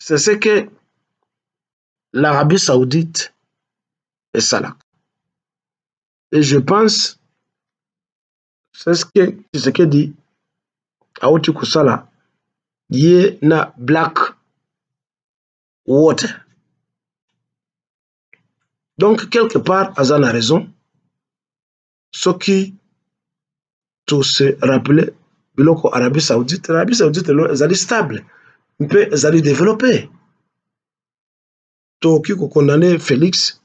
c'est ce que l'Arabie Saoudite est ça. Et je pense, c'est ce que dit Aouti Koussala, yé na Black Water. Donc, quelque part, Azan a raison. Ce qui, tout se rappeler, l'Arabie Saoudite, elle est stable. Elle est développée. Tout qui condamné Félix,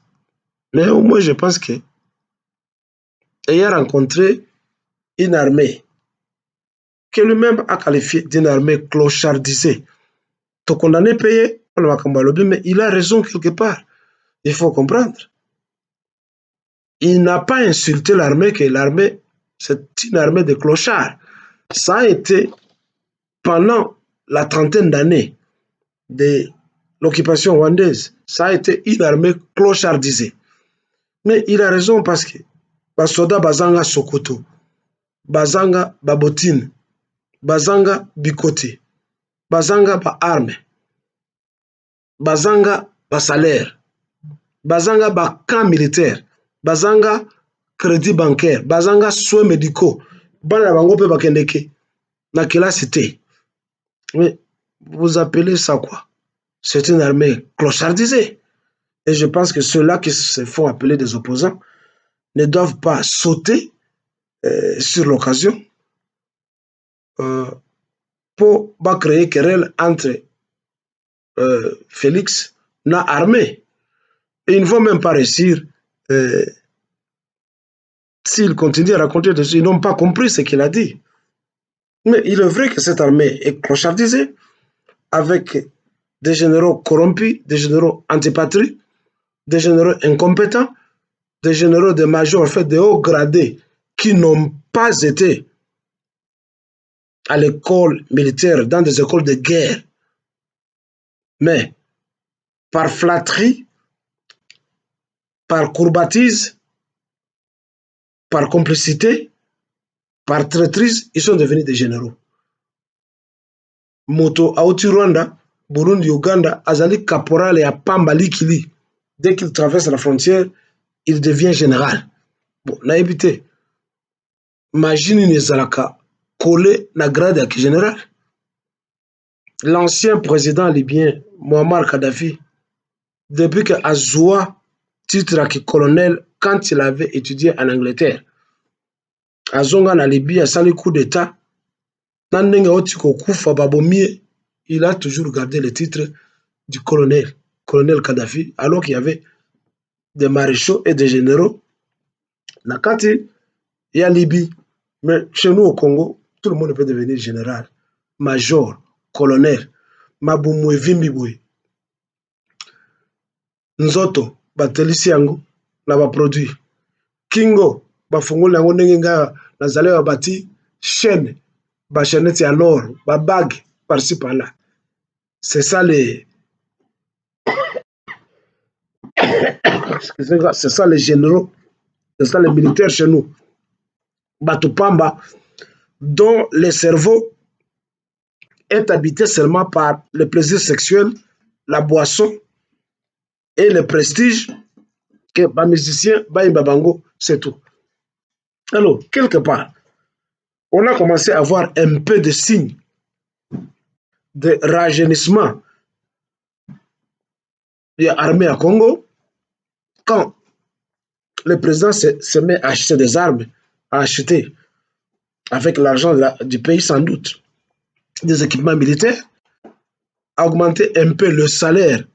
mais au moins, je pense que ayant rencontré une armée que lui-même a qualifié d'une armée clochardisée, tout condamné payé, mais il a raison quelque part. Il faut comprendre. Il n'a pas insulté l'armée, que l'armée, c'est une armée de clochards. Ça a été pendant la trentaine d'années de l'occupation rwandaise, ça a été une armée clochardisée. Mais il a raison parce que Basoda Bazanga Sokoto, Bazanga Babotine, Bazanga Bikote, Bazanga Ba arme, Bazanga Ba salaire, Bazanga Ba camp militaire, Bazanga crédit bancaire, Bazanga soins médicaux, Bana Bango Pe Bakendeke, Nakela Cité. Mais vous appelez ça quoi? C'est une armée clochardisée. Et je pense que ceux-là qui se font appeler des opposants ne doivent pas sauter sur l'occasion pour pas créer querelle entre Félix et l'armée. Et ils ne vont même pas réussir s'ils continuent à raconter dessus. Ils n'ont pas compris ce qu'il a dit. Mais il est vrai que cette armée est clochardisée avec des généraux corrompus, des généraux antipatries, des généraux incompétents, des généraux de majors, en fait, de hauts gradés qui n'ont pas été à l'école militaire, dans des écoles de guerre. Mais par flatterie, par courbatise, par complicité, par traîtrise, ils sont devenus des généraux. Moto Aouti Rwanda, Burundi, Uganda, Azali Caporal et Apamba Likili. Dès qu'il traverse la frontière, il devient général. Bon, n'a évité. Imagine une Zalaka collé na grade à général. L'ancien président libyen, Muammar Kadhafi, depuis que Azoua, titre à colonel, quand il avait étudié en Angleterre, Azonga na Libye a sali coup d'état, il a toujours gardé le titre du colonel Kadhafi, alors qu'il y avait des maréchaux et des généraux. Nakati, il y a Libye, mais chez nous au Congo, tout le monde peut devenir général, major, colonel, Maboumoué Vimbiboui, Nzoto, batelisi yango, na ba produit. Kingo, bafungoli yango ndenge nga nazali babati chaîne, ba chaînette ya l'or, ba bague par-ci par-là. C'est ça les c'est ça les généraux, c'est ça les militaires chez nous. Batupamba, dont le cerveau est habité seulement par le plaisir sexuel, la boisson et le prestige que les musiciens, Babango, c'est tout. Alors, quelque part, on a commencé à voir un peu de signes de rajeunissement de l'armée à Congo quand le président se met à acheter des armes, à acheter avec l'argent du pays sans doute des équipements militaires, à augmenter un peu le salaire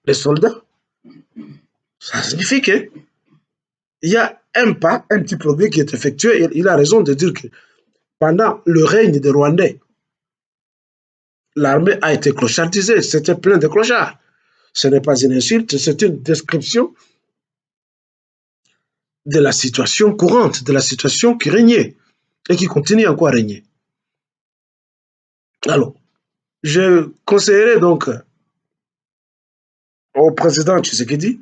des soldats. Ça signifie qu'il y a un pas, un petit progrès qui est effectué. Et il a raison de dire que pendant le règne des Rwandais, l'armée a été clochardisée, c'était plein de clochards. Ce n'est pas une insulte, c'est une description de la situation courante, de la situation qui régnait et qui continue encore à régner. Alors, je conseillerais donc au président Tshisekedi,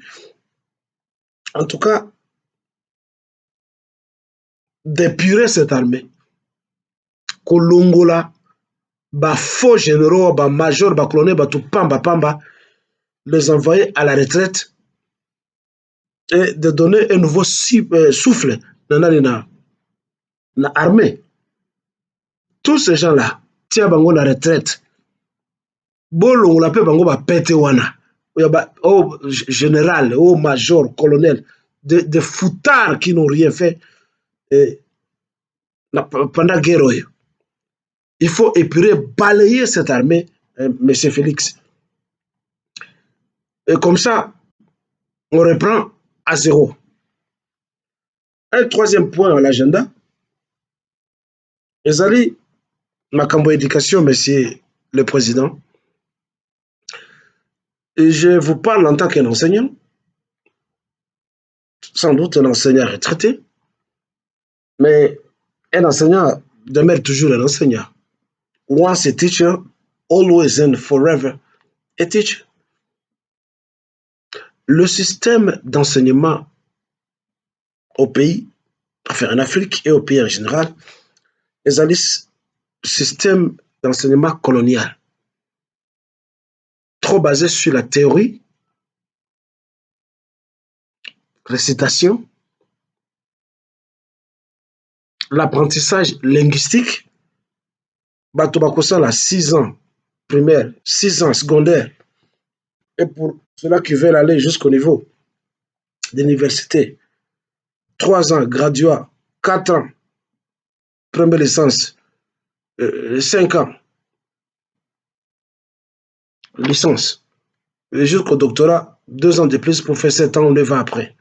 en tout cas, d'épurer cette armée, Kolongola, bah faux généraux, bah majors, bah colonels, bah tout pamba pamba, les envoyer à la retraite et de donner un nouveau souffle dans l'armée. Tous ces gens-là, tiens bango la retraite. Bolo on l'appelle bango ba pété wana. Oh général, oh major, colonel, de foutards qui n'ont rien fait pendant la guerre. Il faut épurer, balayer cette armée, M. Félix. Et comme ça, on reprend à zéro. Un troisième point à l'agenda, ezali makambo éducation, monsieur le président. Et je vous parle en tant qu'un enseignant, sans doute un enseignant retraité, mais un enseignant demeure toujours un enseignant. Once a teacher, always and forever a teacher. Le système d'enseignement au pays, enfin en Afrique et au pays en général, ezali système d'enseignement colonial, trop basé sur la théorie, récitation, l'apprentissage linguistique. Bato bakosala 6 ans primaire, 6 ans secondaire, et pour ceux-là qui veulent aller jusqu'au niveau d'université, 3 ans graduat, 4 ans première licence, 5 ans licence, et jusqu'au doctorat, 2 ans de plus pour faire 7 ans ou 9 ans après.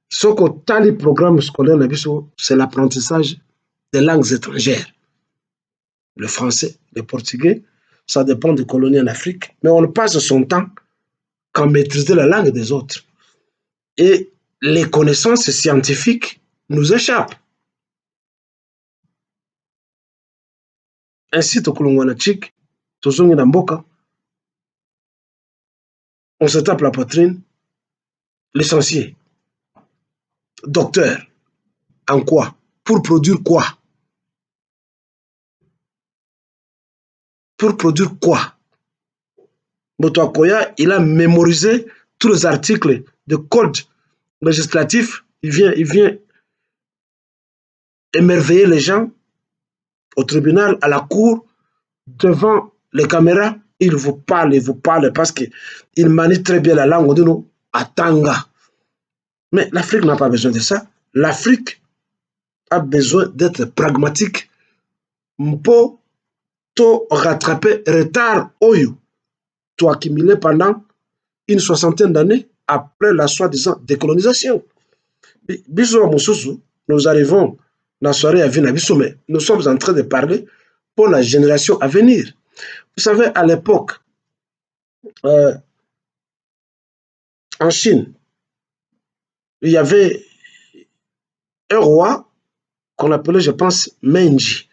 Ce qu'on t'a les programmes scolaires, c'est l'apprentissage des langues étrangères. Le français, le portugais, ça dépend des colonies en Afrique, mais on passe son temps qu'à maîtriser la langue des autres. Et les connaissances scientifiques nous échappent. Ainsi, Tokulungwanachik, Tozongi Namboka, on se tape la poitrine, licencié, docteur, en quoi? Pour produire quoi? Pour produire quoi? Motoakoya, il a mémorisé tous les articles de code législatif, il vient émerveiller les gens au tribunal, à la cour, devant les caméras, il vous parle parce qu'il manie très bien la langue, on dit nous, Atanga. Mais l'Afrique n'a pas besoin de ça. L'Afrique a besoin d'être pragmatique pour rattraper retard oyo, to accumulé pendant une 60aine d'années après la soi-disant décolonisation. Nous arrivons la soirée à Vinabiso, mais nous sommes en train de parler pour la génération à venir. Vous savez, à l'époque, en Chine, il y avait un roi qu'on appelait, je pense, Meiji,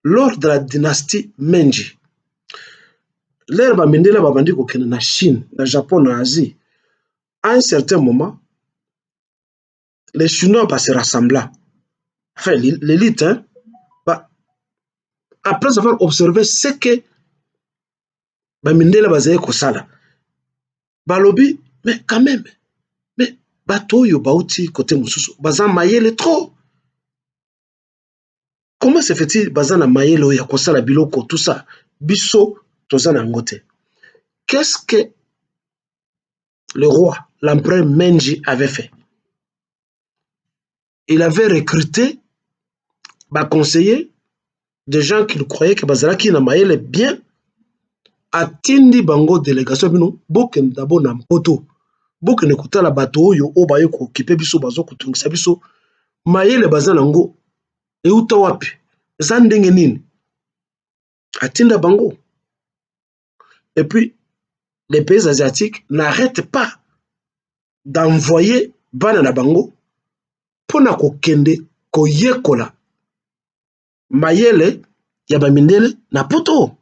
lors de la dynastie Meiji. L'herbe Mindela Babandi Kokene na Chine, na Japon, na Asie, à un certain moment, les Chinois se rassembler. Enfin, l'élite, hein, après avoir observé ce que Mindela Bazaye Kosala, Balobi, mais quand même, mais bateau yo bauti côté Moussousou, Bazan Mayele trop. Comment se fait-il Bazan Mayele ya Kosala Biloko, tout ça, Bisso, Tozana Ngote? Qu'est-ce que le roi, l'empereur Meiji avait fait? Il avait recruté conseiller des gens qu'il croyait que Bazalaki na Mayele bien, atindi bango délégation bino, boken d'abord na mpoto. Boken écouter la bateau yo obaye ko kipe biso bazo kutungisa biso Mayele bazana ngo e uta wapi zandenge nini atinda bango. Et puis les pays asiatiques n'arrêtent pas d'envoyer bana na bango pona ko kende ko yekola Mayele ya Bamindele na poto.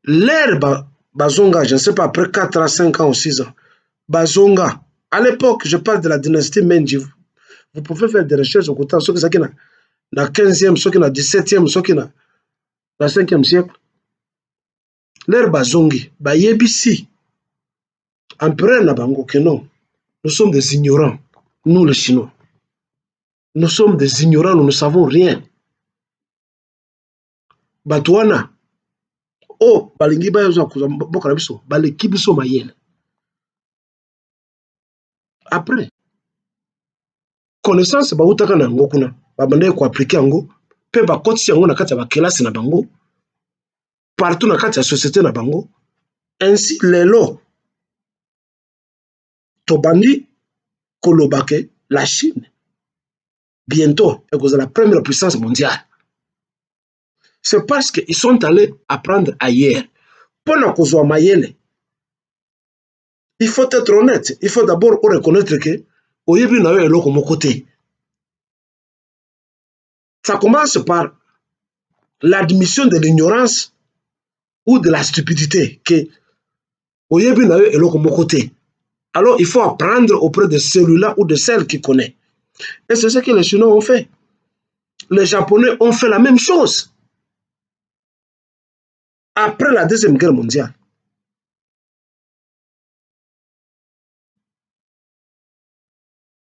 L'herbe Bazonga, je ne sais pas, après 4 à 5 ans ou 6 ans, Bazonga, à l'époque, je parle de la dynastie Meiji, vous pouvez faire des recherches au côté de ceux qui na 15e, soki na 17e, soki na 5e siècle. Leur bazongi, yebisi, empereur na bango que non, nous sommes des ignorants, nous les Chinois. Nous sommes des ignorants, nous ne savons rien. Batouana, oh, balingi ba yoza boka na biso, baleki biso mayele. Après, connaissance ba utaka na ngo kuna, babande ko appliquer ngo, pe ba kotisi yango na kati ya ba kelasi na bango, partout na kati ya société na bango. Ainsi lelo tobandi kolobake la Chine bientôt est la première puissance mondiale. C'est parce qu'ils sont allés apprendre ailleurs. Pour la cause mayele, il faut être honnête. Il faut d'abord reconnaître que oyebi na yo eloko moko te. Ça commence par l'admission de l'ignorance ou de la stupidité que oyebi na yo eloko moko te. Alors il faut apprendre auprès de celui-là ou de celle qui connaît. Et c'est ce que les Chinois ont fait. Les Japonais ont fait la même chose. Après la Deuxième Guerre mondiale.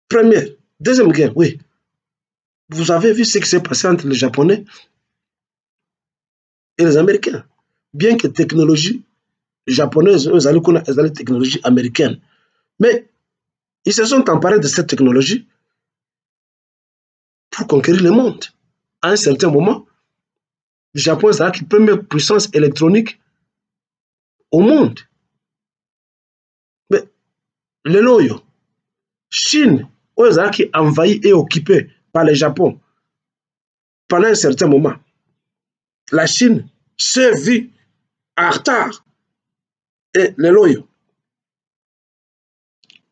Première, Deuxième Guerre, oui. Vous avez vu ce qui s'est passé entre les Japonais et les Américains. Bien que technologie japonaise, eux allaient la technologie américaine. Mais ils se sont emparés de cette technologie pour conquérir le monde. À un certain moment, le Japon est la première puissance électronique au monde. Mais le loyo, Chine, qui est envahie et occupée par le Japon pendant un certain moment. La Chine s'est vue en retard. Et le loyo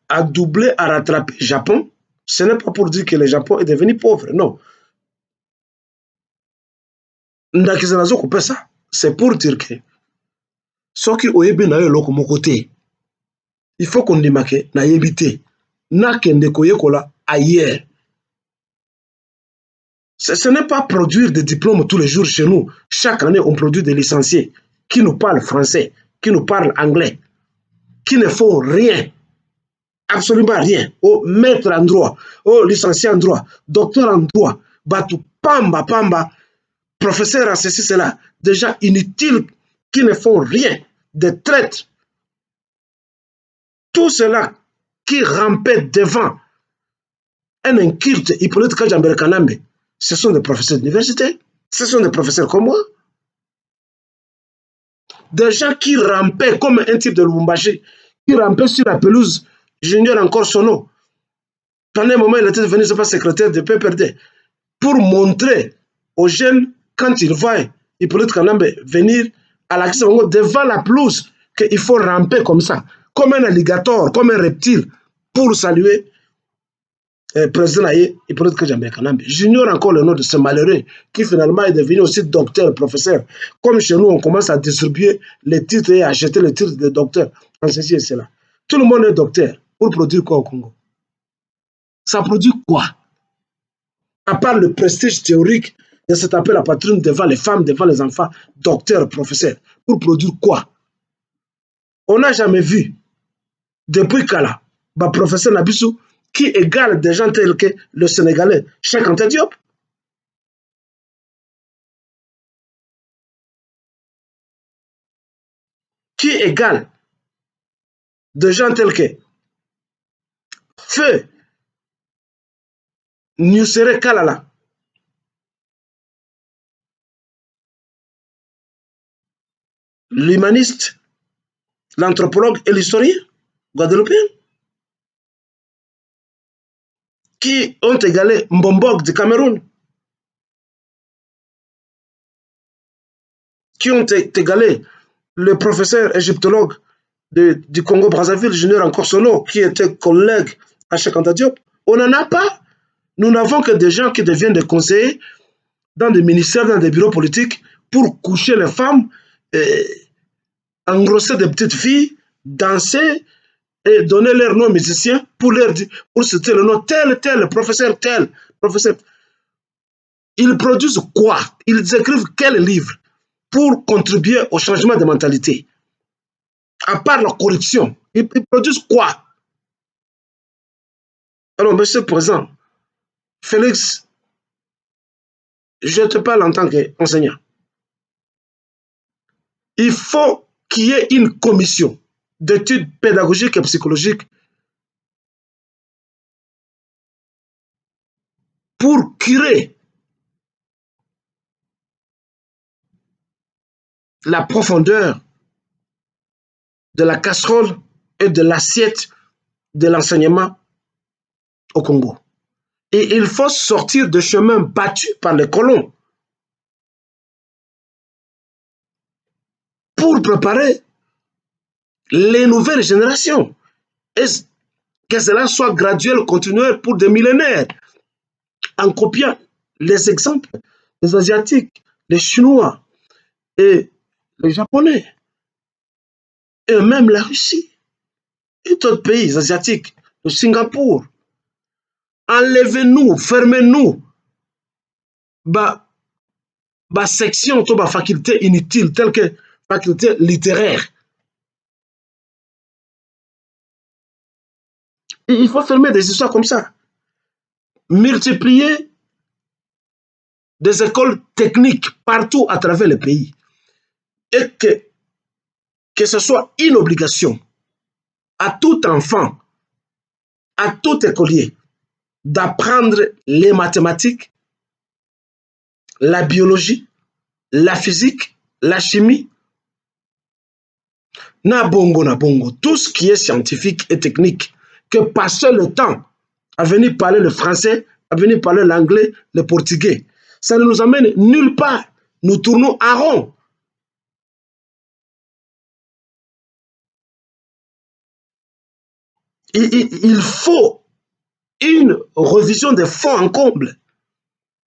a doublé, a rattrapé le Japon. Ce n'est pas pour dire que le Japon est devenu pauvre, non. C'est pour dire que ce qui oyebi na yo loko moko te, il faut qu'on dimake na yebite na kende koyekola ailleurs. Ce n'est pas produire des diplômes tous les jours chez nous. Chaque année, on produit des licenciés qui nous parlent français, qui nous parlent anglais, qui ne font rien, absolument rien. Oh, maître en droit, oh, licencié en droit, docteur en droit, batou pamba pamba, professeur à ceci, cela, déjà inutiles, qui ne font rien, des traîtres. Tout cela qui rampait devant un inculte Hippolyte Kajambere Kanambe, ce sont des professeurs d'université, ce sont des professeurs comme moi. Des gens qui rampaient comme un type de Lubumbashi, qui rampaient sur la pelouse, j'ignore encore son nom. Pendant un moment, il était devenu secrétaire de PPRD pour montrer aux jeunes, quand ils voient Hippolyte Kanambe venir à la devant la pelouse, qu'il faut ramper comme ça, comme un alligator, comme un reptile, pour saluer le président Hippolyte Kanambe. J'ignore encore le nom de ce malheureux qui finalement est devenu aussi docteur, professeur. Comme chez nous, on commence à distribuer les titres et à acheter les titres de docteur en ceci et cela. Tout le monde est docteur. Pour produire quoi au Congo? Ça produit quoi? À part le prestige théorique de se taper la patrouille devant les femmes, devant les enfants, docteur, professeur. Pour produire quoi? On n'a jamais vu, depuis Kala, professeur Nabissou, qui égale des gens tels que le Sénégalais Cheikh Anta Diop. Qui égale des gens tels que Feu Nusere Kalala. L'humaniste, l'anthropologue et l'historien guadeloupéen, qui ont égalé Mbombok du Cameroun, qui ont égalé le professeur égyptologue du Congo-Brazzaville, j'ignore encore son nom, qui était collègue à Cheikh Anta Diop. On n'en a pas. Nous n'avons que des gens qui deviennent des conseillers dans des ministères, dans des bureaux politiques, pour coucher les femmes, engrosser des petites filles, danser et donner leur nom musicien pour leur dire, pour citer le nom tel, professeur tel, professeur. Ils produisent quoi? Ils écrivent quel livre pour contribuer au changement de mentalité? À part la corruption, ils produisent quoi? Alors, monsieur le Président, Félix, je te parle en tant qu'enseignant. Il faut qu'il y ait une commission d'études pédagogiques et psychologiques pour curer la profondeur de la casserole et de l'assiette de l'enseignement au Congo. Et il faut sortir de chemin battu par les colons pour préparer les nouvelles générations. Et que cela soit graduel, continuel pour des millénaires, en copiant les exemples des Asiatiques, les Chinois et les Japonais, et même la Russie, et d'autres pays asiatiques, le Singapour. Enlevez-nous, fermez-nous, section, faculté inutile, telle que faculté littéraire. Et il faut fermer des histoires comme ça. Multiplier des écoles techniques partout à travers le pays. Et que ce soit une obligation à tout enfant, à tout écolier, d'apprendre les mathématiques, la biologie, la physique, la chimie, na bongo, tout ce qui est scientifique et technique, que passer le temps à venir parler le français, à venir parler l'anglais, le portugais. Ça ne nous amène nulle part. Nous tournons en rond. Il faut une révision des fonds en comble.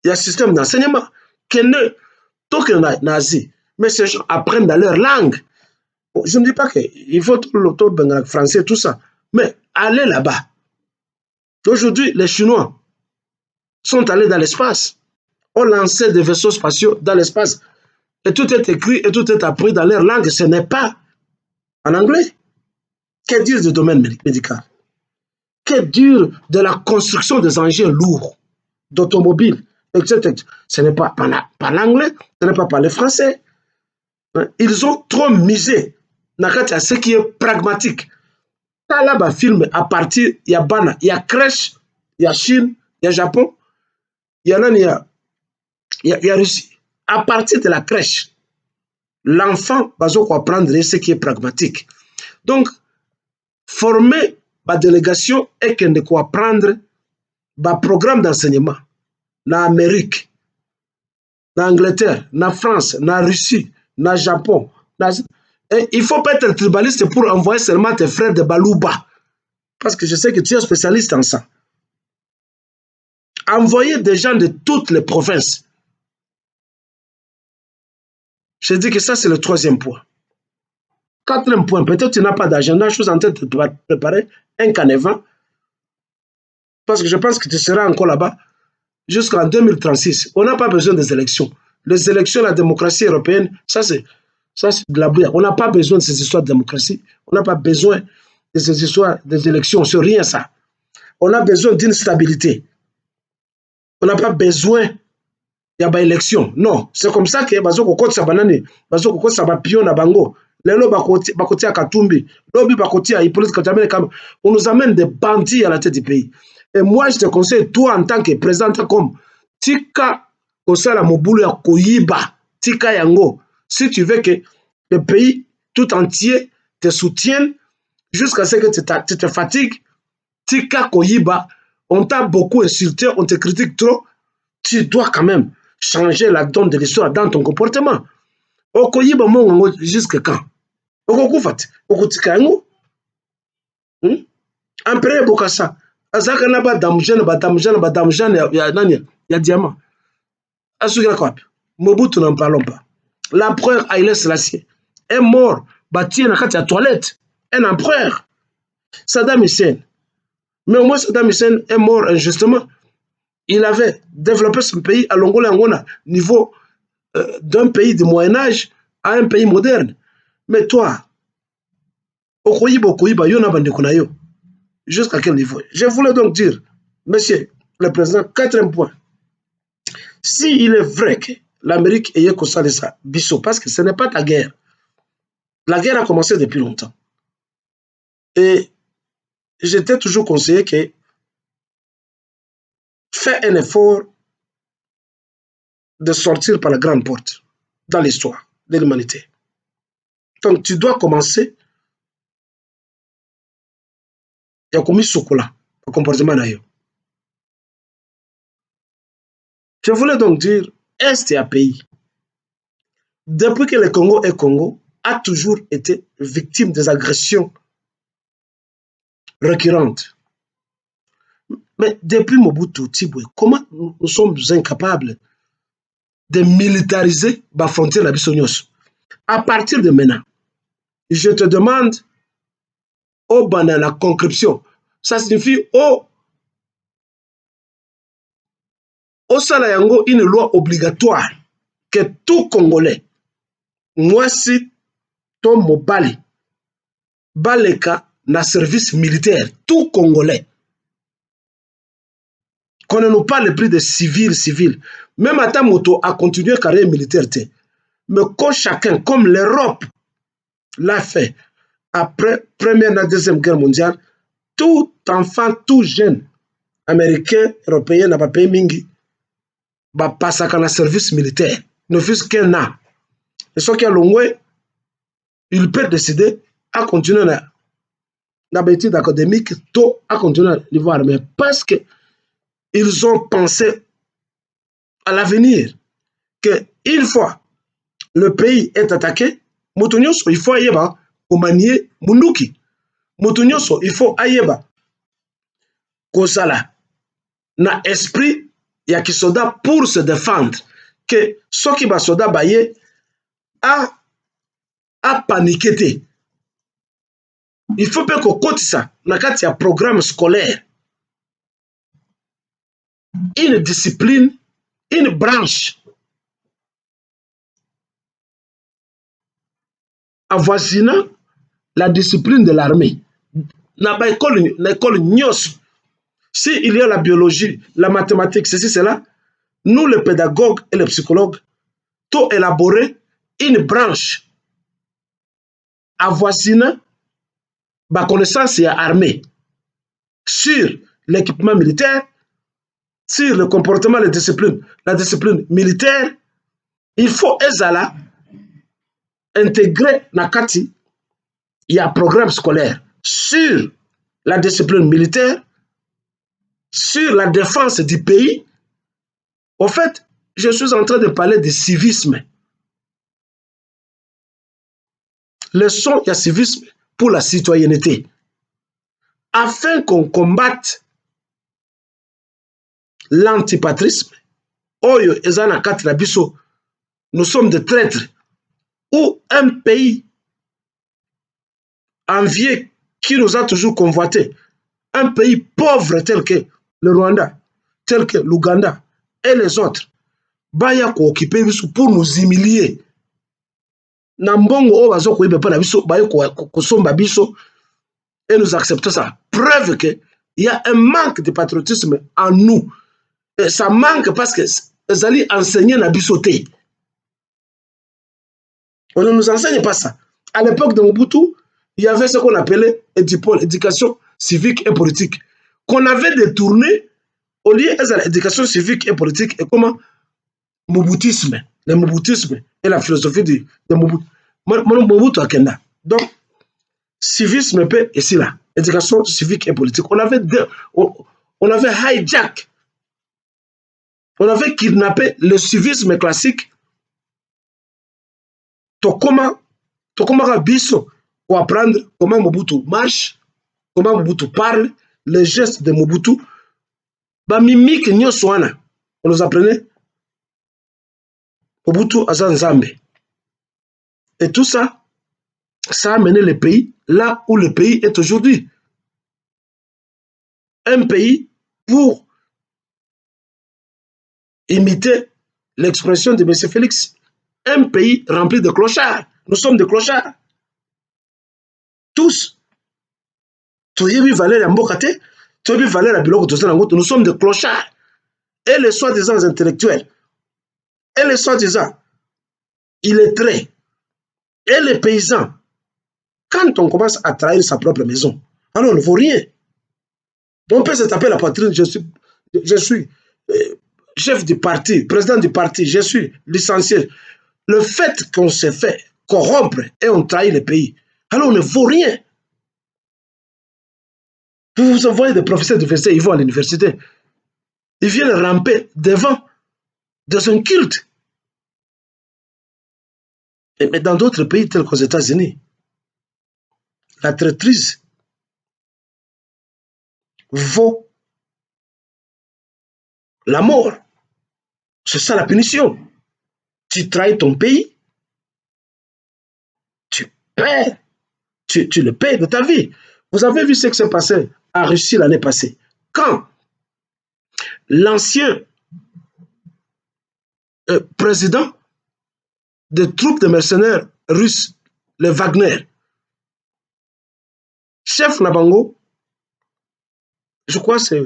Il y a un système d'enseignement qui ne, tant que nazi, mais ces gens apprennent dans leur langue. Je ne dis pas qu'il faut tout le français, tout ça, mais allez là-bas. Aujourd'hui, les Chinois sont allés dans l'espace, ont lancé des vaisseaux spatiaux dans l'espace, et tout est écrit et tout est appris dans leur langue, ce n'est pas en anglais. Que dire du domaine médical? Que dire de la construction des engins lourds, d'automobiles, etc. Ce n'est pas par l'anglais, ce n'est pas par le français. Ils ont trop misé dans ce qui est pragmatique. Là, film à partir, il y a Bana, il y a crèche, il y a Chine, il y a Japon, il y a Russie. À partir de la crèche, l'enfant va apprendre ce qui est pragmatique. Donc, former la délégation et qu'on doit apprendre le programme d'enseignement en Amérique, en Angleterre, en France, en Russie, en Japon. Et il ne faut pas être tribaliste pour envoyer seulement tes frères de Balouba. Parce que je sais que tu es spécialiste en ça. Envoyer des gens de toutes les provinces. Je dis que ça, c'est le troisième point. Quatrième point, peut-être tu n'as pas d'agenda, je suis en train de te préparer un canevas. Parce que je pense que tu seras encore là-bas jusqu'en 2036. On n'a pas besoin des élections. Les élections, la démocratie européenne, ça c'est de la bouille. On n'a pas besoin de ces histoires de démocratie. On n'a pas besoin de ces histoires des élections. C'est rien ça. On a besoin d'une stabilité. On n'a pas besoin il y a pas élection. Non, c'est comme ça que bazo kokoti sa banani, bazo kokoti sa bapion na bango. Lelo bakoti à Katumbi, lobi bakoti à Hippolyte Katamene comme on nous amène des bandits à la tête du pays. Et moi je te conseille toi en tant que président comme tika kosala mobulu ya koyiba, tika yango. Si tu veux que le pays tout entier te soutienne jusqu'à ce que tu te fatigues, tika koyiba, on t'a beaucoup insulté, on te critique trop, tu dois quand même changer la donne de l'histoire dans ton comportement. Okoyiba mongo jusqu'à quand? Okokufat, okotika yango. Empereur Bokassa, azaka na ba damjane ya nani ya diamant. Asukira quoi? Mobutu n'en parlons pas. L'empereur Haïlé Sélassié est mort, bâti na kati ya toilette. Un empereur. Saddam Hussein. Mais au moins Saddam Hussein est mort injustement. il avait développé son pays à l'Angola, niveau d'un pays du Moyen-Âge à un pays moderne. Mais toi, jusqu'à quel niveau? Je voulais donc dire, monsieur le président, quatrième point. S'il est vrai que l'Amérique ait constaté ça, Bissot, parce que ce n'est pas ta guerre. La guerre a commencé depuis longtemps. Et j'étais toujours conseillé que fais un effort de sortir par la grande porte dans l'histoire de l'humanité. Donc tu dois commencer. Il y a commis Sokola, le comportement d'ailleurs. Je voulais donc dire, Est et pays, depuis que le Congo est Congo, a toujours été victime des agressions récurrentes. Mais depuis Mobutu Tibwe, comment nous sommes incapables de militariser la frontière de la Bissonios? À partir de maintenant, je te demande au banana la conscription. Ça signifie au Salayango une loi obligatoire que tout Congolais, moi si ton mobali, baleka na service militaire, tout Congolais, qu'on ne nous parle plus de civil. Même à ta moto a continué carrière militaire. Mais comme chacun, comme l'Europe l'a fait après Première et Deuxième Guerre mondiale, tout enfant, tout jeune, américain, européen, n'a pas payé mingi, va passer à un service militaire, ne fût-ce qu'un an. Et ce qui est long, il peut décider à continuer dans l'étude académique, tout à continuer à niveau armé, parce qu'ils ont pensé à l'avenir, qu'une fois le pays est attaqué, il faut ayeba au manier munduki. Il faut ayeba kozala na esprit ya kisoda pour se défendre, que ce qui va soda baye a paniqué. Il faut pas qu'on compte ça dans un programme scolaire. Une discipline, une branche avoisinant la discipline de l'armée. Dans l'école NIOS, s'il y a la biologie, la mathématique, ceci, cela, nous, les pédagogues et les psychologues, tout élaborer une branche avoisinant la connaissance armée sur l'équipement militaire, sur le comportement, la discipline militaire. Il faut ezala intégrer nakati, il y a un programme scolaire sur la discipline militaire, sur la défense du pays. En fait, je suis en train de parler de civisme. Leçon, il y a civisme pour la citoyenneté. Afin qu'on combatte l'antipatrisme, Oyo Ezana Katrabiso, nous sommes des traîtres. Ou un pays envié qui nous a toujours convoité, un pays pauvre tel que le Rwanda, tel que l'Ouganda et les autres, baya ko occuper pour nous humilier. Nambongo o bazo ko ibepa na biso baye ko somba biso et nous acceptons ça. Preuve que il y a un manque de patriotisme en nous. Et ça manque parce que les alliés enseignent la bisoté. On ne nous enseigne pas ça. À l'époque de Mobutu, il y avait ce qu'on appelait éducation civique et politique, qu'on avait détourné au lieu de l'éducation civique et politique, et comment Mobutisme, le Mobutisme et la philosophie de Mobutu. Mobutu à Kenda. Donc, civisme peut ici là, éducation civique et politique. On avait hijack, on avait kidnappé le civisme classique. Comment biso pour apprendre comment Mobutu marche, comment Mobutu parle, les gestes de Mobutu. Ba mimique nyoswana, on nous apprenait Mobutu Azanzambe. Et tout ça, ça a mené le pays là où le pays est aujourd'hui. Un pays pour imiter l'expression de M. Félix. Un pays rempli de clochards. Nous sommes des clochards. Tous. Nous sommes des clochards. Et les soi-disant intellectuels, et les soi-disant illettrés, et les paysans, quand on commence à trahir sa propre maison, alors on ne vaut rien. On peut se taper la poitrine, je suis chef du parti, président du parti, je suis licencié. Le fait qu'on se fait corrompre et on trahit le pays, alors on ne vaut rien. Vous voyez des professeurs d'université, ils vont à l'université, ils viennent ramper devant dans un culte. Mais dans d'autres pays tels qu'aux États-Unis, la traîtrise vaut la mort. C'est ça la punition. Tu trahis ton pays, tu perds, tu le payes de ta vie. Vous avez vu ce qui s'est passé en Russie l'année passée. Quand l'ancien président des troupes de mercenaires russes, le Wagner, chef Nabango, je crois que c'est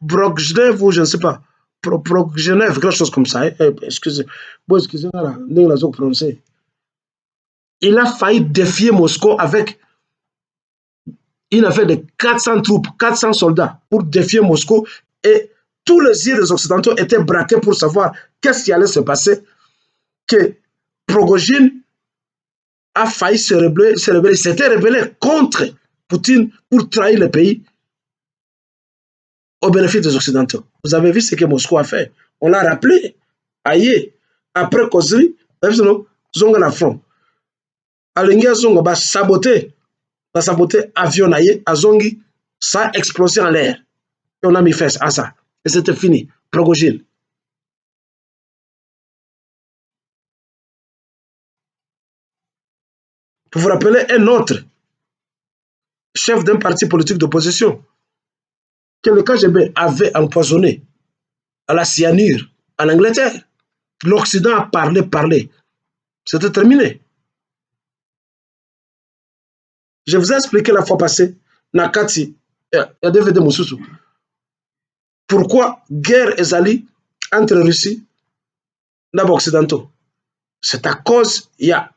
Brognev ou je ne sais pas, Brognev, quelque chose comme ça. Excusez-moi, la prononcer. Il a failli défier Moscou avec une affaire de 400 troupes, 400 soldats pour défier Moscou et tous les yeux des Occidentaux étaient braqués pour savoir qu'est-ce qui allait se passer, que Prigojine a failli se rebeller, s'était rebellé contre Poutine pour trahir le pays au bénéfice des Occidentaux. Vous avez vu ce que Moscou a fait. On l'a rappelé. Aïe, après causerie, Zonga la front. Alinga Zonga va saboter avion à Zongi, ça a explosé en l'air. Et on a mis face à ça. Et c'était fini. Prigojine. Vous vous rappelez un autre chef d'un parti politique d'opposition que le KGB avait empoisonné à la cyanure en Angleterre. L'Occident a parlé. C'était terminé. Je vous ai expliqué la fois passée, Nakati, et DVD Moussoussou, pourquoi guerre est allée entre Russie et l'Occidentaux. C'est à cause, il y a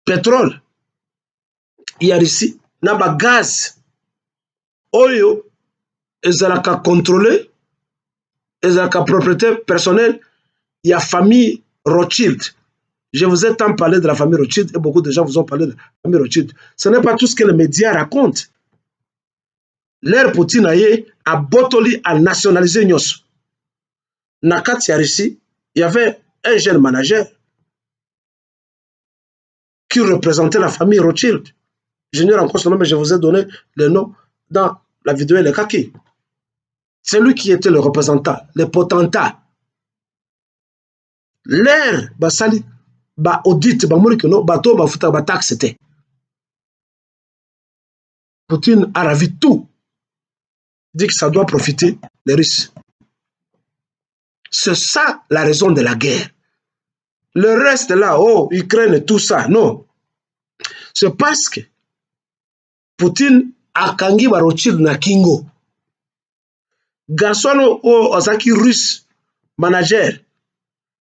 pétrole, il y a Russie, il y a gaz. Oyo, ils ont qu'à contrôler, ils ont qu'à propriété personnelle, il y a famille Rothschild. Je vous ai tant parlé de la famille Rothschild et beaucoup de gens vous ont parlé de la famille Rothschild. Ce n'est pas tout ce que les médias racontent. L'ère Poutine a botoli à nationaliser Nyos. Nakati a réussi, il y avait un jeune manager qui représentait la famille Rothschild. Je n'ignore encore son nom, mais je vous ai donné le nom dans la vidéo Le Kaki. C'est lui qui était le représentant, le potentat. L'ère Basali, audit, bateau, taxe, c'était. Poutine a ravi tout. Dit que ça doit profiter les Russes. C'est ça la raison de la guerre. Le reste là, oh, Ukraine et tout ça, non. C'est parce que Poutine a kangi Rothschild na Kingo. Garçon o Osaki russe, manager,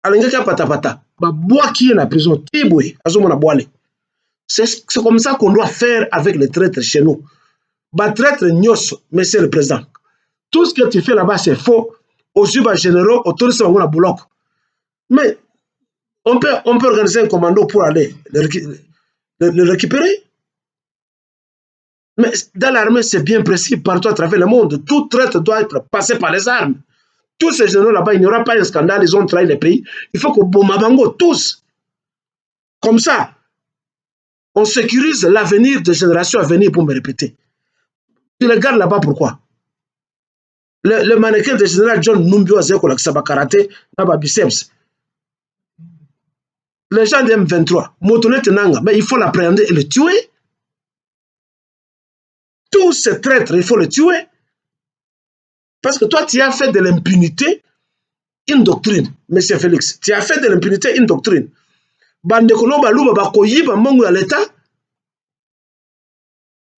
alingaka patapata, bois qui est la prison, tiboué, azomona boale. C'est comme ça qu'on doit faire avec les traîtres chez nous. Traître nyos, monsieur le président. Tout ce que tu fais là-bas, c'est faux. Aux subas généraux, autour de ça, on a bloc. Mais on peut organiser un commando pour aller le récupérer. Mais dans l'armée, c'est bien précis partout à travers le monde. Tout traite doit être passé par les armes. Tous ces généraux là-bas, il n'y aura pas de scandale, ils ont trahi le pays. Il faut que Bomabango, tous, comme ça, on sécurise l'avenir des générations à venir pour me répéter. Tu les gardes là-bas, pourquoi? Le mannequin de général John Numbio Azeko Laksaba Karaté, Naba Biceps. Les gens de M23, Motonet Nanga, mais il faut l'appréhender et le tuer. tous ces traîtres, il faut les tuer. Parce que toi, tu as fait de l'impunité une doctrine, M. Félix. Tu as fait de l'impunité une doctrine.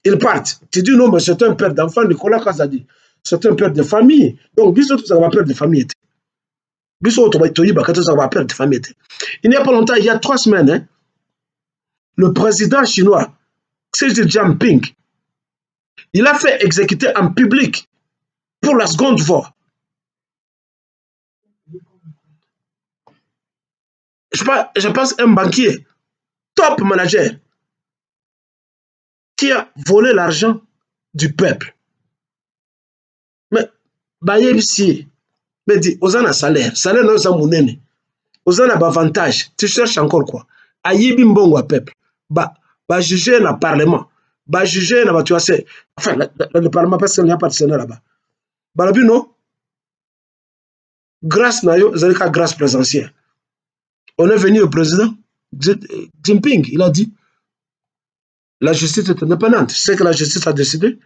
Ils partent. Tu dis non, mais c'est un père d'enfant, Nicolas Kazadi. C'est un père de famille. Donc, bisous, ça va père de famille. Bisous, ça va père de famille. Il n'y a pas longtemps, il y a 3 semaines, hein, le président chinois, Xi Jinping, il a fait exécuter en public pour la seconde fois. Je pense un banquier, top manager, qui a volé l'argent du peuple. Mais, Bayebisi, me dit, aux a salaire, salaire non ça mounene, aux a avantage, tu cherches encore quoi? Ayibi mbongo peuple, ba juger na parlement, ba juger na tu sais, enfin le parlement parce qu'il n'y a pas de Sénat là-bas. Balabi non, grâce na yo, zalika grâce présidentielle. On est venu au président Jinping, il a dit, la justice est indépendante, c'est que la justice a décidé,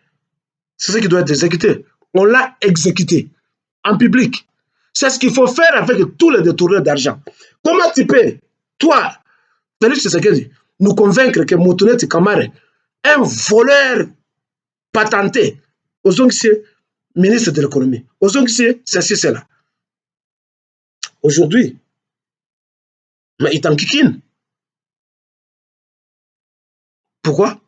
c'est ce qui doit être exécuté. On l'a exécuté en public. C'est ce qu'il faut faire avec tous les détourneurs d'argent. Comment tu peux, toi, Félix Tshisekedi, nous convaincre que Moutouneti Kamare est un voleur patenté, aux c'est ministre de l'économie, aux c'est ceci, cela. Aujourd'hui, mais il t'en kikine. Pourquoi?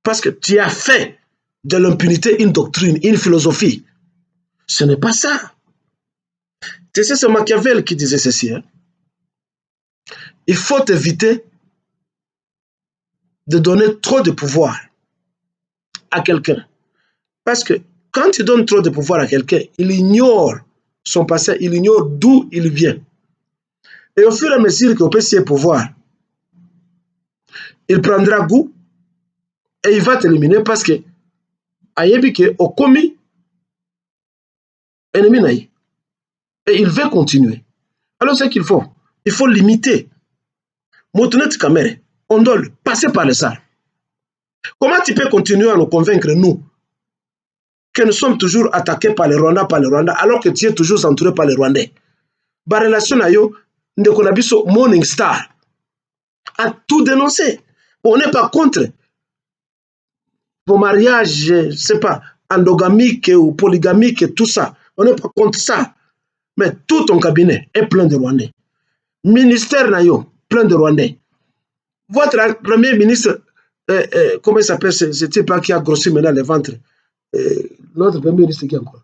Parce que tu as fait de l'impunité une doctrine, une philosophie. Ce n'est pas ça. Tu sais, c'est Machiavel qui disait ceci. Hein? Il faut éviter de donner trop de pouvoir à quelqu'un. Parce que quand tu donnes trop de pouvoir à quelqu'un, il ignore son passé, il ignore d'où il vient. Et au fur et à mesure qu'il peut ses pouvoirs, il prendra goût et il va t'éliminer parce que Ayebike au commis ennemi naï. Et il veut continuer. Alors c'est qu'il faut. Il faut limiter. Moutouneti Kamere, on doit passer par le ça. Comment tu peux continuer à nous convaincre, nous, que nous sommes toujours attaqués par les Rwandais, alors que tu es toujours entouré par les Rwandais? Par relation à yo, Ndekonabiso Morning Star a tout dénoncé. On n'est pas contre vos mariages, je ne sais pas, endogamiques ou polygamiques, tout ça. On n'est pas contre ça. Mais tout ton cabinet est plein de Rwandais. Ministère Nayo, plein de Rwandais. Votre premier ministre, comment il s'appelle, ce type qui a grossi maintenant le ventre? Notre premier ministre qui est encore?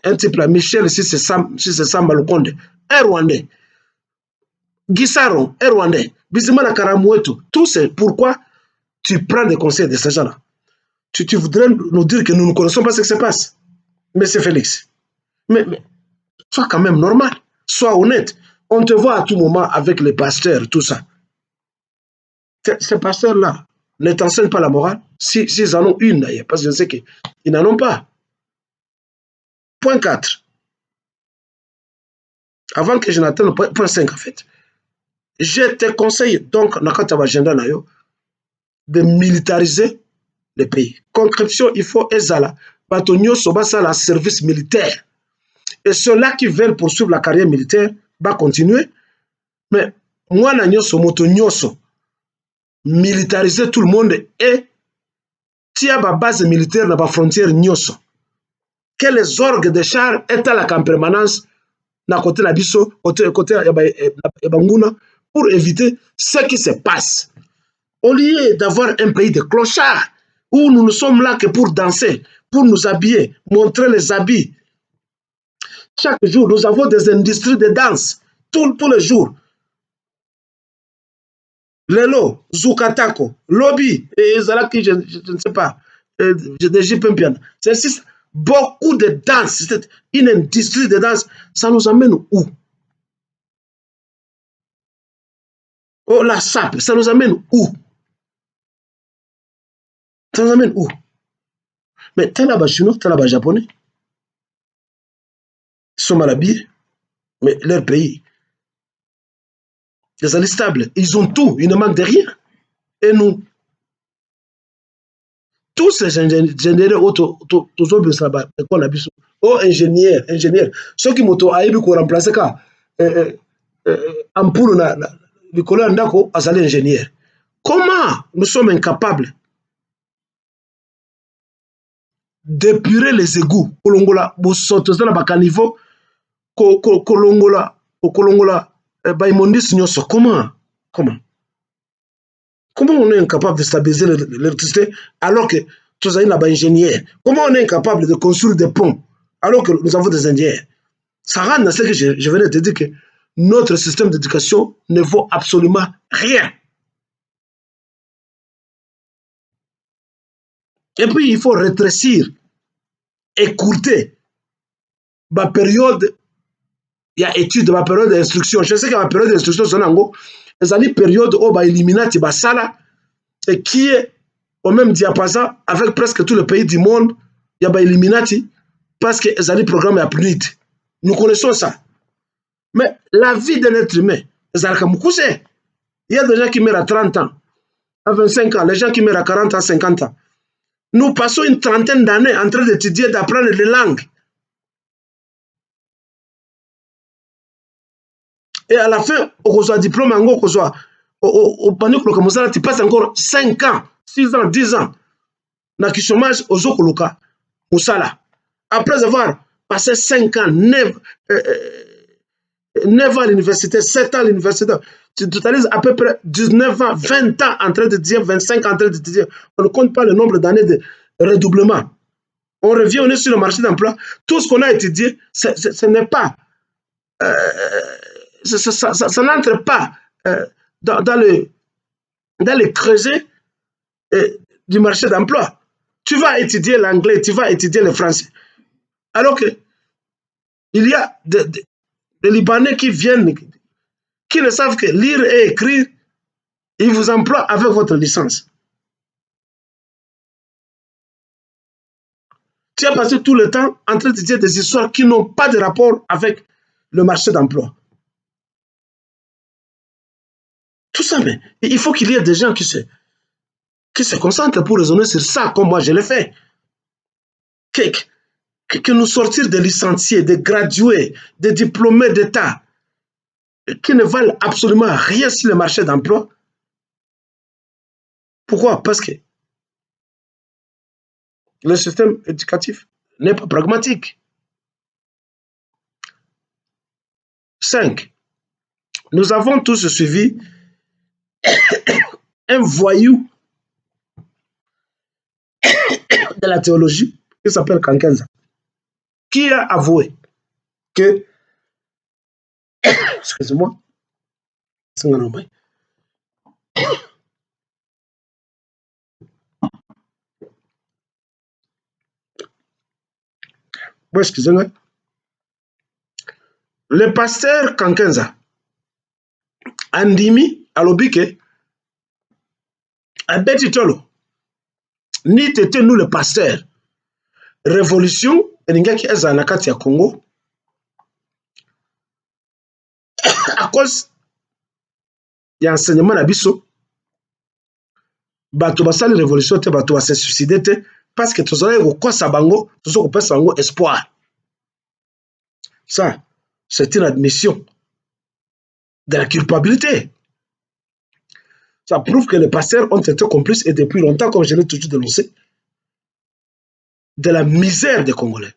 Un type là, Michel, si c'est Sam Malukonde, un Rwandais. Guissaron, un Rwandais. Bizimana Karamouetou. Tout c'est pourquoi tu prends des conseils de ces gens-là. Tu voudrais nous dire que nous ne connaissons pas ce qui se passe. Mais c'est Félix. Mais sois quand même normal. Sois honnête. On te voit à tout moment avec les pasteurs, tout ça. Ces pasteurs-là ne t'enseignent pas la morale. S'ils en ont une d'ailleurs, parce que je sais qu'ils n'en ont pas. Point 4. Avant que je n'atteigne le point 5 en fait. Je te conseille donc, dans ton agenda, de militariser le pays. Concrétion, il faut ezala. Batonio Sobasa la service militaire. Et ceux-là qui veulent poursuivre la carrière militaire va continuer. Mais moi, Nyoso, Moto Nyoso, militariser tout le monde et tia ba base militaire dans la frontière Nyoso. Que les orgues de chars est à la permanence na côté la biso, côté Banguna, pour éviter ce qui se passe. Au lieu d'avoir un pays de clochards, où nous ne sommes là que pour danser, pour nous habiller, montrer les habits. Chaque jour, nous avons des industries de danse, tous les jours. Lelo, Zukatako, Lobby, et Zalaki, je ne sais pas, c'est beaucoup de danse, c'est une industrie de danse, ça nous amène où? Oh, la SAP, ça nous amène où? Ça nous amène où? Mais t'es là-bas chinois, t'es là-bas japonais. Ils sont mal habillés. Mais leur pays, les alliés stables, ils ont tout, ils ne manquent de rien. Et nous, tous ces ingénieurs ingénieur ceux qui moto ayebi ko remplacer ka ampoule na likolo ya ndako azali ingénieur. Comment nous sommes incapables d'épurer les égouts kolongola bosoto na bakaniveau kolongola baimondis nyonso? Comment on est incapable de stabiliser l'électricité alors que tous les ingénieurs? Comment on est incapable de construire des ponts alors que nous avons des ingénieurs? Ça rend à ce que je venais de dire que notre système d'éducation ne vaut absolument rien. Et puis il faut rétrécir, écourter ma période. Il y a étude, ma période d'instruction. Je sais que ma période d'instruction, c'est une période où il éliminati basala et qui est au même diapason avec presque tous les pays du monde. Il y a Illuminati parce que les programmes à punit. Nous connaissons ça. Mais la vie d'un être humain, il y a des gens qui meurent à 30 ans, à 25 ans, les gens qui meurent à 40 ans, 50 ans. Nous passons une trentaine d'années en train d'étudier, d'apprendre les langues. Et à la fin, au diplôme, tu passes encore 5 ans, 6 ans, 10 ans. Dans le chômage, au Zokoloka, Moussala. Après avoir passé 5 ans, 9 ans à l'université, 7 ans à l'université, tu totalises à peu près 19 ans, 20 ans en train de dire, 25 ans en train de dire. On ne compte pas le nombre d'années de redoublement. On revient, on est sur le marché d'emploi. Tout ce qu'on a étudié, ce n'est pas. Ça n'entre pas dans les creusets du marché d'emploi. Tu vas étudier l'anglais, tu vas étudier le français. Alors que il y a des Libanais qui viennent, qui ne savent que lire et écrire, ils vous emploient avec votre licence. Tu as passé tout le temps en train de dire des histoires qui n'ont pas de rapport avec le marché d'emploi. Tout ça, mais il faut qu'il y ait des gens qui se concentrent pour raisonner sur ça, comme moi je l'ai fait. Que nous sortir des licenciés, des gradués, des diplômés d'État, qui ne valent absolument rien sur le marché d'emploi. Pourquoi? Parce que le système éducatif n'est pas pragmatique. 5. Nous avons tous suivi un voyou de la théologie qui s'appelle Kankenza, qui a avoué que, excusez-moi, excusez-moi, le pasteur Kankenza andimi alobike abeti tolo ni tete nous le pasteur révolution elingaki ezala na kati ya Congo à cause ya enseignement na biso bato basali révolution te bato base suicide te parce que tozalaki kokosa bango tozo kopesa bango espoir. Ça c'est une admission de la culpabilité. Ça prouve que les pasteurs ont été complices et depuis longtemps, comme je l'ai toujours dénoncé, de la misère des Congolais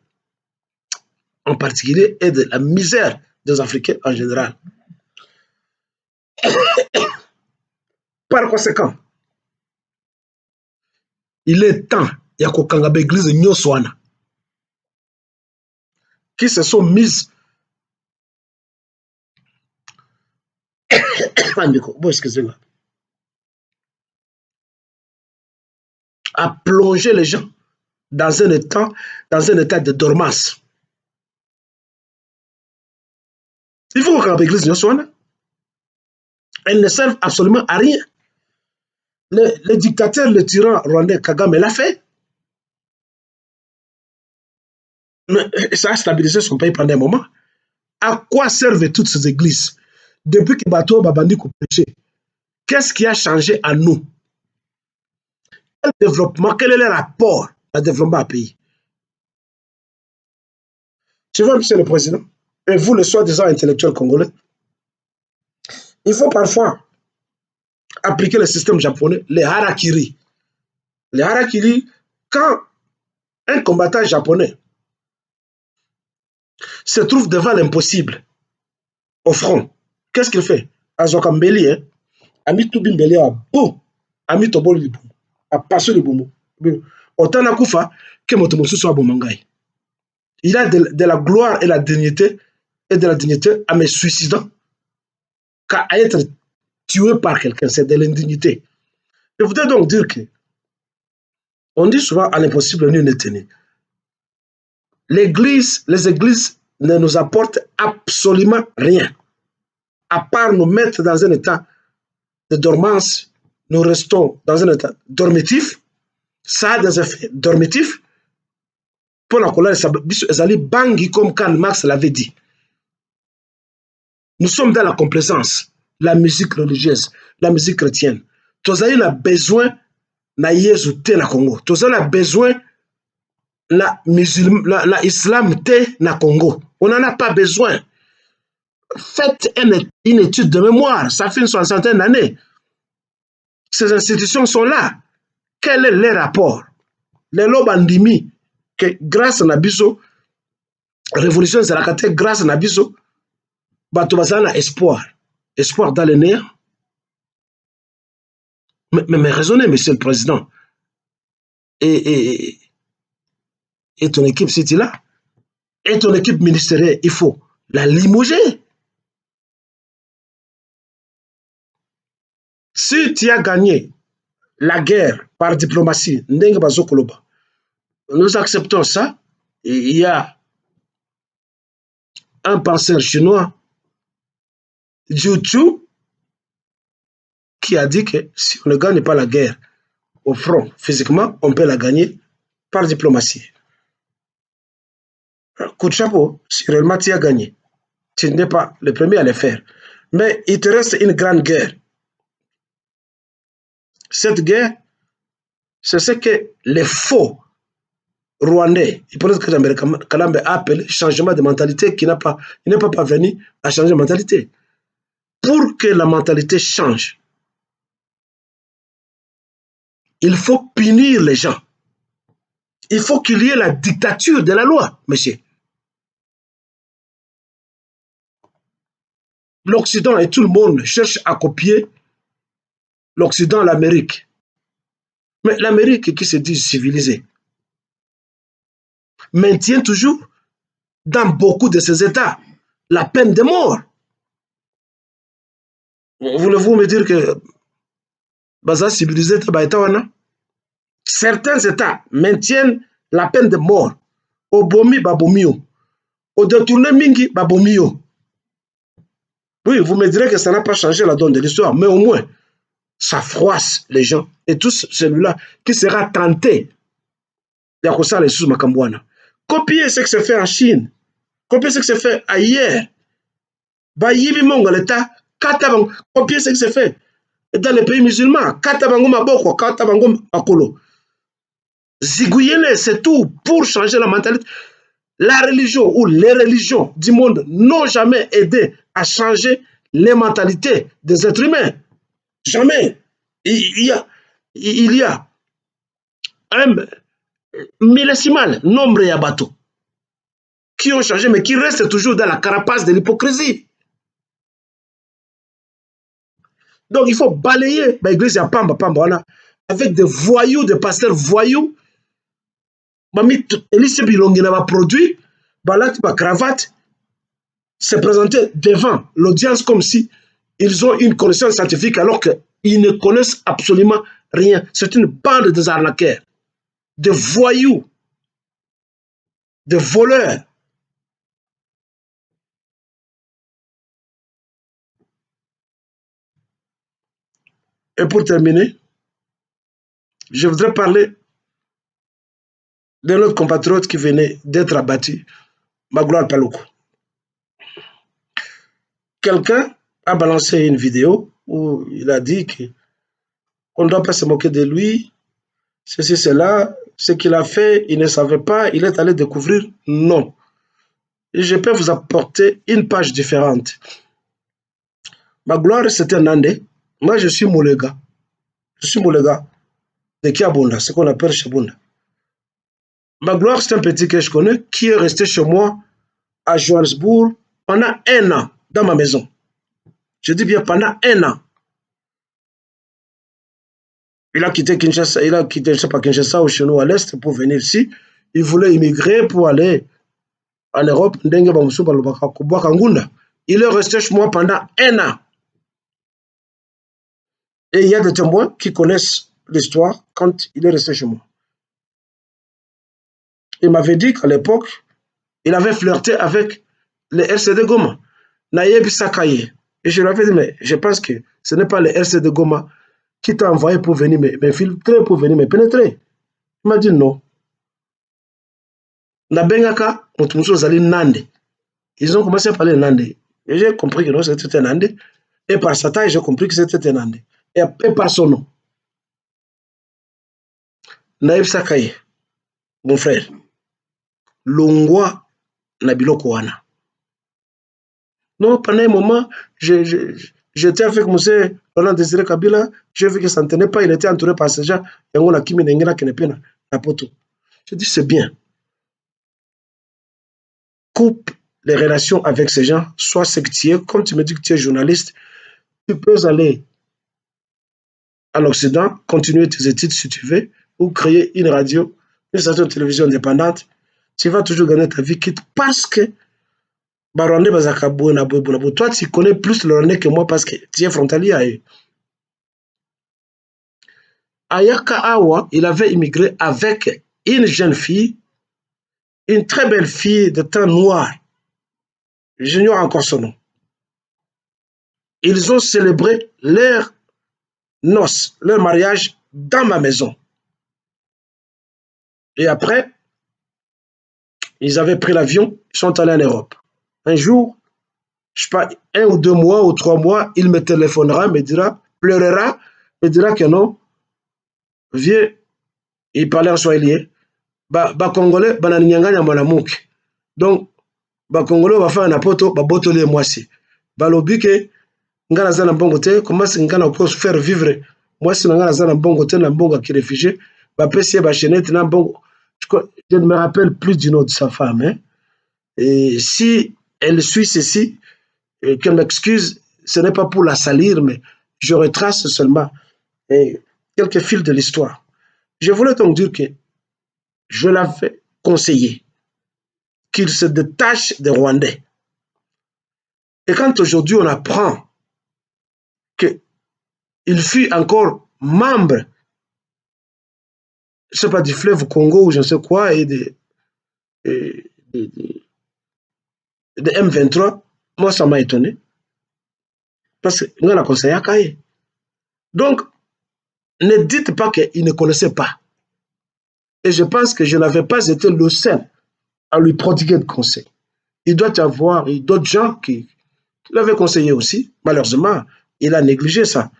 en particulier et de la misère des Africains en général. Par conséquent, il est temps, il y a kokanga église nyoswana qui se sont mises excusez-moi, à plonger les gens dans un état de dormance. Il faut que l'église nyoswana, elles ne servent absolument à rien. Le dictateur, le tyran rwandais Kagame l'a fait. Mais ça a stabilisé son pays pendant un moment. À quoi servent toutes ces églises? Depuis que Bateau Babandi a péché, qu'est-ce qui a changé à nous? développement, quel est le rapport à développement à pays? Tu vois, monsieur le président, et vous, le soi-disant intellectuel congolais, il faut parfois appliquer le système japonais, les harakiri. Les harakiri, quand un combattant japonais se trouve devant l'impossible, au front, qu'est-ce qu'il fait? Azokambeli, hein? Ami Mbeli a beau, Ami Tobol Libu, a passé le boumou. Autant na kufa que motomosu soit bomangai. Il a de la gloire et de la dignité à me suicidant qu'à être tué par quelqu'un, c'est de l'indignité. Je voudrais donc dire que on dit souvent à l'impossible nul n'est tenu. L'église, les églises ne nous apportent absolument rien, à part nous mettre dans un état de dormance. Nous restons dans un état dormitif. Ça a des effets dormitifs. Pour la colère, ça bangi comme Karl Marx l'avait dit. Nous sommes dans la complaisance, la musique religieuse, la musique chrétienne. Tous a besoin na Yesu te na Congo. Tous a besoin na islam te na Congo. On n'en a pas besoin. Faites une étude de mémoire. Ça fait une soixantaine d'années. Ces institutions sont là. Quel est le rapport? Les lobandimi, que grâce à Nabiso, révolution Zarakate, grâce à Nabiso, Batobazana espoir. Espoir dans le néant. Mais raisonnez, monsieur le président. Et ton équipe, c'est là. Et ton équipe ministérielle, il faut la limoger. Si tu as gagné la guerre par diplomatie, nous acceptons ça. Et il y a un penseur chinois, Jiu Chu, qui a dit que si on ne gagne pas la guerre au front physiquement, on peut la gagner par diplomatie. Coup de chapeau, si réellement tu as gagné, tu n'es pas le premier à le faire. Mais il te reste une grande guerre. Cette guerre, c'est ce que les faux Rwandais, il peut-être que Kalambe appelle changement de mentalité qui n'est pas parvenu à changer de mentalité. Pour que la mentalité change, il faut punir les gens. Il faut qu'il y ait la dictature de la loi, monsieur. L'Occident et tout le monde cherchent à copier l'Occident, l'Amérique. Mais l'Amérique qui se dit civilisée maintient toujours dans beaucoup de ces États la peine de mort. Voulez-vous me dire que Baza civilisé certains États maintiennent la peine de mort. Au bomi babomio. Au détourné mingi babomio. Oui, vous me direz que ça n'a pas changé la donne de l'histoire, mais au moins, ça froisse les gens. Et tout celui-là qui sera tenté d'Akosa les sous Makambouana. Copier ce qui se fait en Chine. Copier ce qui se fait ailleurs. Bayibi mongo l'État. Copier ce qui se fait dans les pays musulmans. Katabango maboko, katabango makolo. Zigouillene, c'est tout pour changer la mentalité. La religion ou les religions du monde n'ont jamais aidé à changer les mentalités des êtres humains. Jamais. Il y a un millésimal nombre de bateaux qui ont changé, mais qui restent toujours dans la carapace de l'hypocrisie. Donc il faut balayer l'église à Pamba Pamba avec des voyous, des pasteurs voyous. Elise Bilongi n'a pas produit, balat ba cravate, se présenter devant l'audience comme si ils ont une connaissance scientifique alors qu'ils ne connaissent absolument rien. C'est une bande de arnaqueurs, de voyous, de voleurs. Et pour terminer, je voudrais parler de notre compatriote qui venait d'être abattu, Magloire Paloukou. Quelqu'un a balancé une vidéo où il a dit qu'on ne doit pas se moquer de lui, ceci, cela, ce qu'il a fait, il ne savait pas, il est allé découvrir. Non. Et je peux vous apporter une page différente. Ma gloire, c'était Nandé. Moi, je suis Moulega. Je suis Moulega de Kiabunda, ce qu'on appelle Chabunda. Ma gloire, c'est un petit que je connais qui est resté chez moi à Johannesburg pendant 1 an dans ma maison. Je dis bien pendant 1 an. Il a quitté Kinshasa, il a quitté, je sais pas, Kinshasa ou chez nous à l'Est pour venir ici. Il voulait immigrer pour aller en Europe. Il est resté chez moi pendant 1 an. Et il y a des témoins qui connaissent l'histoire quand il est resté chez moi. Il m'avait dit qu'à l'époque, il avait flirté avec les RCD Goma, Naïeb Sakaye. Et je lui avais dit, mais je pense que ce n'est pas les RCD Goma qui t'a envoyé pour venir m'infiltrer, pour venir me pénétrer. Il m'a dit non. Nabengaka, Nande. Ils ont commencé à parler Nande. Et j'ai compris que non, c'était Nande. Et par sa taille, j'ai compris que c'était Nande. Et par son nom. Naïb Sakaye, mon frère. Longwa Nabiloko Wana. Non, pendant un moment, j'étais avec M. Laurent Désiré Kabila, j'ai vu que ça ne tenait pas, il était entouré par ces gens, et on a qui na poto. Je dis, c'est bien. Coupe les relations avec ces gens, sois sectier, comme tu me dis que tu es journaliste, tu peux aller en Occident, continuer tes études si tu veux, ou créer une radio, une station de télévision indépendante, tu vas toujours gagner ta vie quitte parce que toi, tu connais plus le Rwandais que moi parce que tu es frontalier à eux. Ayaka Awa, il avait immigré avec une jeune fille, une très belle fille de teint noir. J'ignore encore son nom. Ils ont célébré leur noces, leur mariage dans ma maison. Et après, ils avaient pris l'avion, ils sont allés en Europe. Un jour, je sais pas, 1 ou 2 mois ou 3 mois, il me téléphonera, me dira, pleurera, me dira que non, viens, il parlait en swahili, Congolais, bananinyanganya mwanamuke. Donc, Congolais va faire un apoto, botole mwasi. Balobi ke, ngana za na mbongo te, comment c'est ngana peut faire vivre mwasi na ngana za na mbongo te, na mbongo qui réfugié, pesi ba chenette na mbongo. Je ne me rappelle plus du nom de sa femme. Hein. Et si elle suit ceci, qu'elle m'excuse, ce n'est pas pour la salir, mais je retrace seulement quelques fils de l'histoire. Je voulais donc dire que je l'avais conseillé qu'il se détache des Rwandais. Et quand aujourd'hui on apprend qu'il fut encore membre, je ne sais pas, du fleuve Congo ou je ne sais quoi, et de M23, moi ça m'a étonné. Parce que on a conseillé à Kaye. Donc, ne dites pas qu'il ne connaissait pas. Et je pense que je n'avais pas été le seul à lui prodiguer de conseils. Il doit y avoir d'autres gens qui l'avaient conseillé aussi. Malheureusement, il a négligé ça.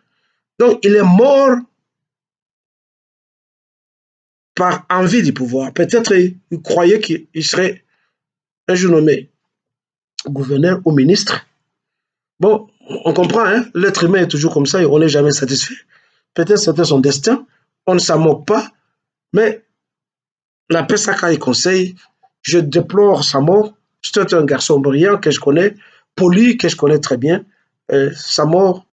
Donc, il est mort par envie du pouvoir. Peut-être il croyait qu'il serait un jour nommé gouverneur ou ministre. Bon, on comprend, hein? L'être humain est toujours comme ça et on n'est jamais satisfait. Peut-être c'était son destin, on ne s'en moque pas, mais la PSAK il conseille, je déplore sa mort. C'est un garçon brillant que je connais, poli, que je connais très bien. Sa mort,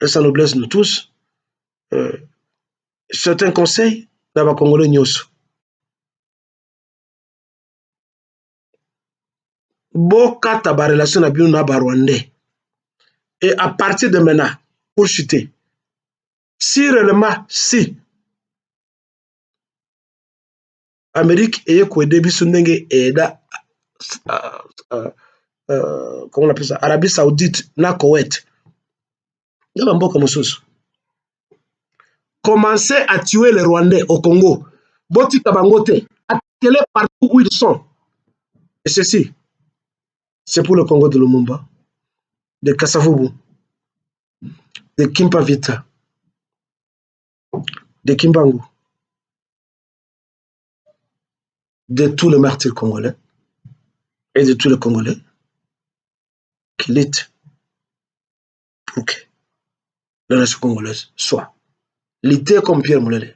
ça nous blesse nous tous. C'est un conseil d'Aba Congolais Nyos. Bokata ba relation na bino na ba Rwandais. Et à partir de maintenant, pour chuter, si réellement, si Amérique eye kwede biso ndenge eda comment on appelle ça, Arabie Saoudite na Koweït, na bamboka mosusu. Commencez à tuer les Rwandais au Congo. Botika bango te, attaquez-les partout où ils sont. Et ceci, c'est pour le Congo de Lumumba, de Kassavubu, de Kimpavita, de Kimbangu, de tous les martyrs congolais et de tous les Congolais qui luttent pour que la nation congolaise soit luttée comme Pierre Moulele.